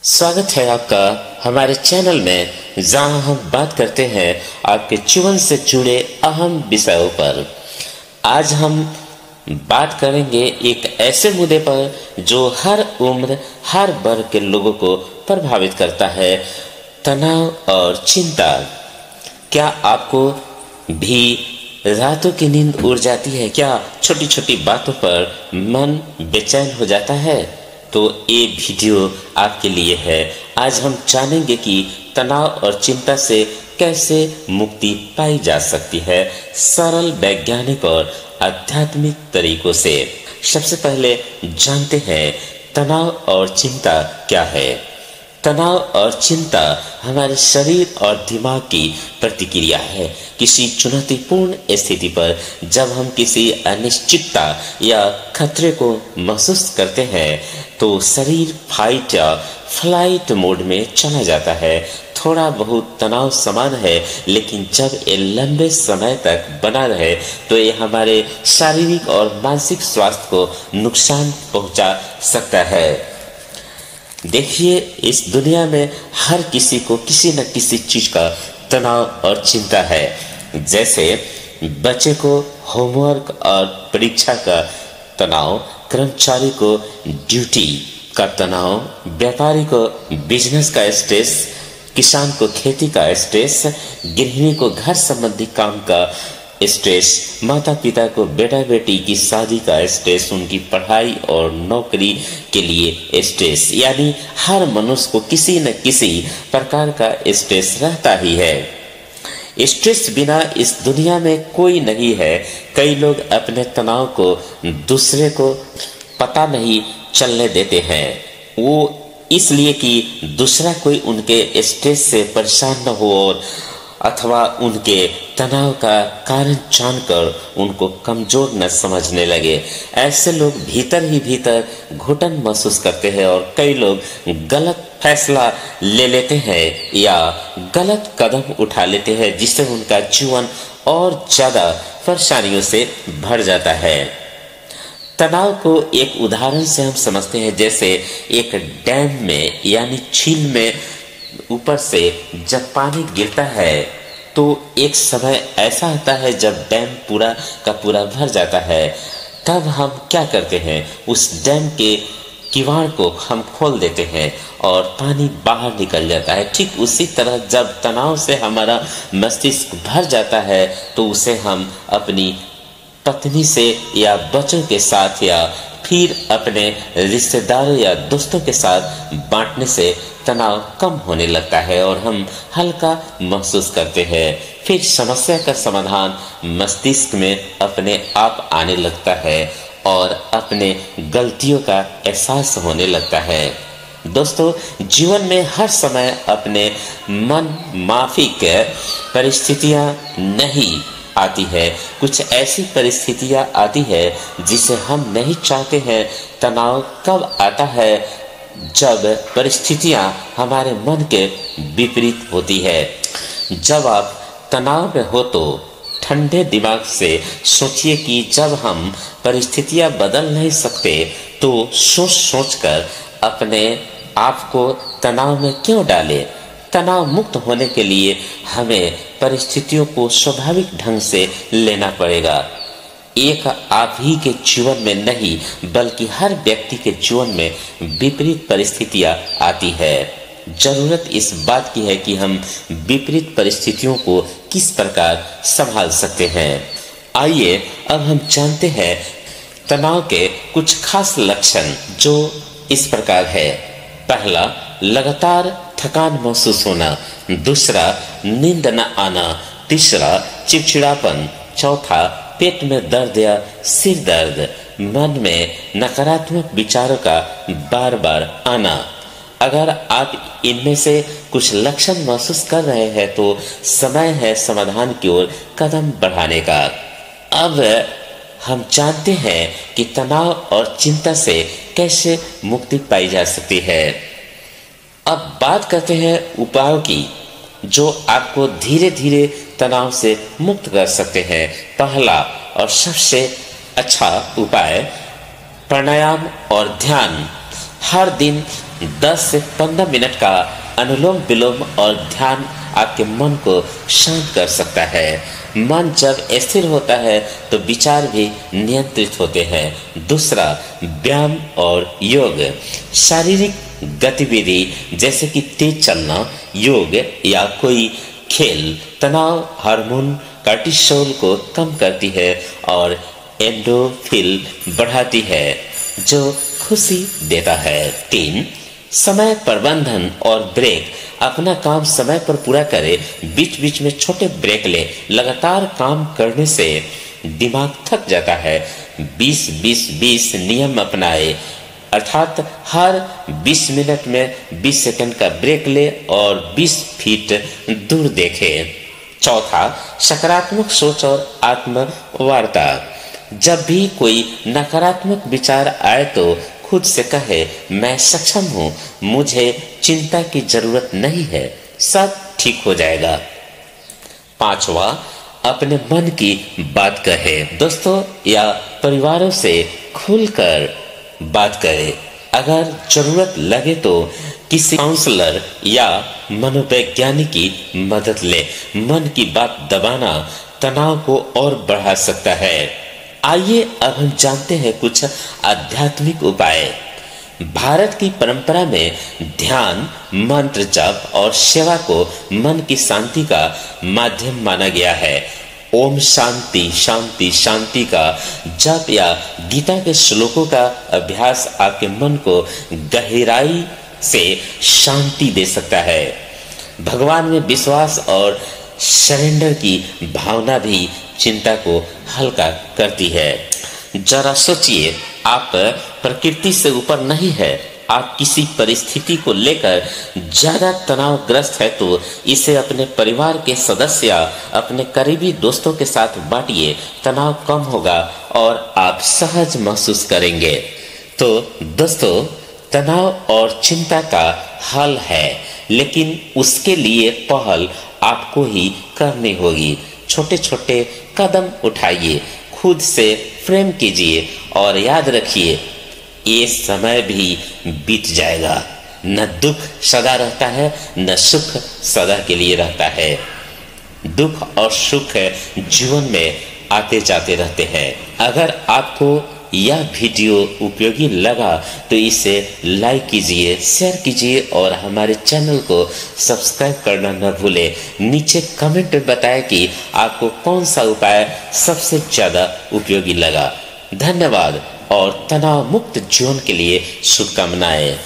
स्वागत है आपका हमारे चैनल में, जहां हम बात करते हैं आपके जीवन से जुड़े अहम विषयों पर। आज हम बात करेंगे एक ऐसे मुद्दे पर जो हर उम्र, हर वर्ग के लोगों को प्रभावित करता है, तनाव और चिंता। क्या आपको भी रातों की नींद उड़ जाती है? क्या छोटी छोटी बातों पर मन बेचैन हो जाता है? तो ये वीडियो आपके लिए है। आज हम जानेंगे कि तनाव और चिंता से कैसे मुक्ति पाई जा सकती है, सरल, वैज्ञानिक और आध्यात्मिक तरीकों से। सबसे पहले जानते हैं तनाव और चिंता क्या है। तनाव और चिंता हमारे शरीर और दिमाग की प्रतिक्रिया है किसी चुनौतीपूर्ण स्थिति पर। जब हम किसी अनिश्चितता या खतरे को महसूस करते हैं तो शरीर फाइट या फ्लाइट मोड में चला जाता है। थोड़ा बहुत तनाव समान है, लेकिन जब ये लंबे समय तक बना रहे तो ये हमारे शारीरिक और मानसिक स्वास्थ्य को नुकसान पहुंचा सकता है। देखिए, इस दुनिया में हर किसी को किसी न किसी चीज का तनाव और चिंता है। जैसे बच्चे को होमवर्क और परीक्षा का तनाव, कर्मचारी को ड्यूटी का तनाव, व्यापारी को बिजनेस का स्ट्रेस, किसान को खेती का स्ट्रेस, गृहिणी को घर संबंधी काम का स्ट्रेस, माता पिता को बेटा बेटी की शादी का स्ट्रेस, उनकी पढ़ाई और नौकरी के लिए स्ट्रेस। यानी हर मनुष्य को किसी न किसी प्रकार का स्ट्रेस रहता ही है। स्ट्रेस बिना इस दुनिया में कोई नहीं है। कई लोग अपने तनाव को दूसरे को पता नहीं चलने देते हैं, वो इसलिए कि दूसरा कोई उनके स्ट्रेस से परेशान न हो और अथवा उनके तनाव का कारण जानकर उनको कमजोर न समझने लगे। ऐसे लोग भीतर ही भीतर घुटन महसूस करते हैं और कई लोग गलत फैसला ले लेते हैं या गलत कदम उठा लेते हैं, जिससे उनका जीवन और ज्यादा परेशानियों से भर जाता है। तनाव को एक उदाहरण से हम समझते हैं। जैसे एक डैम में यानी झील में ऊपर से जब पानी गिरता है तो एक समय ऐसा आता है जब डैम पूरा का पूरा भर जाता है। तब हम क्या करते हैं, उस डैम के किवाड़ को हम खोल देते हैं और पानी बाहर निकल जाता है। ठीक उसी तरह जब तनाव से हमारा मस्तिष्क भर जाता है तो उसे हम अपनी पत्नी से या बच्चों के साथ या फिर अपने रिश्तेदारों या दोस्तों के साथ बांटने से तनाव कम होने लगता है और हम हल्का महसूस करते हैं। फिर समस्या का समाधान मस्तिष्क में अपने आप आने लगता है और अपने गलतियों का एहसास होने लगता है। दोस्तों, जीवन में हर समय अपने मन माफिक परिस्थितियां नहीं आती है। कुछ ऐसी परिस्थितियां आती है जिसे हम नहीं चाहते हैं। तनाव कब आता है? जब परिस्थितियां हमारे मन के विपरीत होती है। जब आप तनाव में हो तो ठंडे दिमाग से सोचिए कि जब हम परिस्थितियां बदल नहीं सकते तो सोच सोचकर अपने आप को तनाव में क्यों डालें। तनाव मुक्त होने के लिए हमें परिस्थितियों को स्वाभाविक ढंग से लेना पड़ेगा। एक आप ही के जीवन में नहीं बल्कि हर व्यक्ति के जीवन में विपरीत परिस्थितियां आती है। जरूरत इस बात की है कि हम विपरीत परिस्थितियों को किस प्रकार संभाल सकते हैं। आइए अब हम जानते हैं तनाव के कुछ खास लक्षण, जो इस प्रकार है। पहला, लगातार थकान महसूस होना। दूसरा, नींद न आना। तीसरा, चिड़चिड़ापन। चौथा, पेट में दर्द या सिर दर्द। मन में नकारात्मक विचारों का बार बार आना। अगर आप इनमें से कुछ लक्षण महसूस कर रहे हैं तो समय है समाधान की ओर कदम बढ़ाने का। अब हम जानते हैं कि तनाव और चिंता से कैसे मुक्ति पाई जा सकती है। अब बात करते हैं उपायों की, जो आपको धीरे धीरे तनाव से मुक्त कर सकते हैं। पहला और सबसे अच्छा उपाय प्राणायाम और ध्यान। हर दिन 10 से 15 मिनट का अनुलोम विलोम और ध्यान आपके मन को शांत कर सकता है। मन जब स्थिर होता है तो विचार भी नियंत्रित होते हैं। दूसरा, व्यायाम और योग। शारीरिक गतिविधि जैसे कि तेज चलना, योग या कोई खेल तनाव हार्मोन कार्टिसोल को कम करती है और एंडोर्फिन बढ़ाती है जो खुशी देता है। 3, समय प्रबंधन और ब्रेक। अपना काम समय पर पूरा करें, बीच बीच में छोटे ब्रेक ले। लगातार काम करने से दिमाग थक जाता है। 20-20-20 नियम अपनाए, अर्थात हर 20 मिनट में 20 सेकंड का ब्रेक ले और 20 फीट दूर देखे। चौथा, सकारात्मक सोच और आत्मवार्ता। जब भी कोई नकारात्मक विचार आए तो खुद से कहे, मैं सक्षम हूँ, मुझे चिंता की जरूरत नहीं है, सब ठीक हो जाएगा। 5वां, अपने मन की बात कहे। दोस्तों या परिवारों से खुलकर बात करें। अगर जरूरत लगे तो किसी काउंसलर या मनोवैज्ञानिक की मदद ले। मन की बात दबाना तनाव को और बढ़ा सकता है। आइए अब हम जानते हैं कुछ आध्यात्मिक उपाय। भारत की परंपरा में ध्यान, मंत्र जप और सेवा को मन की शांति का माध्यम माना गया है। ओम शांति शांति शांति का जप या गीता के श्लोकों का अभ्यास आपके मन को गहराई से शांति दे सकता है। भगवान में विश्वास और सरेंडर की भावना भी चिंता को हल्का करती है। जरा सोचिए, आप प्रकृति से ऊपर नहीं है। आप किसी परिस्थिति को लेकर ज्यादा तनावग्रस्त है तो इसे अपने परिवार के सदस्य या अपने करीबी दोस्तों के साथ बांटिए। तनाव कम होगा और आप सहज महसूस करेंगे। तो दोस्तों, तनाव और चिंता का हल है, लेकिन उसके लिए पहल आपको ही करनी होगी। छोटे छोटे कदम उठाइए, खुद से प्रेम कीजिए और याद रखिए, ये समय भी बीत जाएगा। न दुख सदा रहता है, न सुख सदा के लिए रहता है। दुख और सुख जीवन में आते जाते रहते हैं। अगर आपको यह वीडियो उपयोगी लगा तो इसे लाइक कीजिए, शेयर कीजिए और हमारे चैनल को सब्सक्राइब करना न भूलें। नीचे कमेंट में बताएं कि आपको कौन सा उपाय सबसे ज्यादा उपयोगी लगा। धन्यवाद और तनाव मुक्त जीवन के लिए शुभकामनाएं।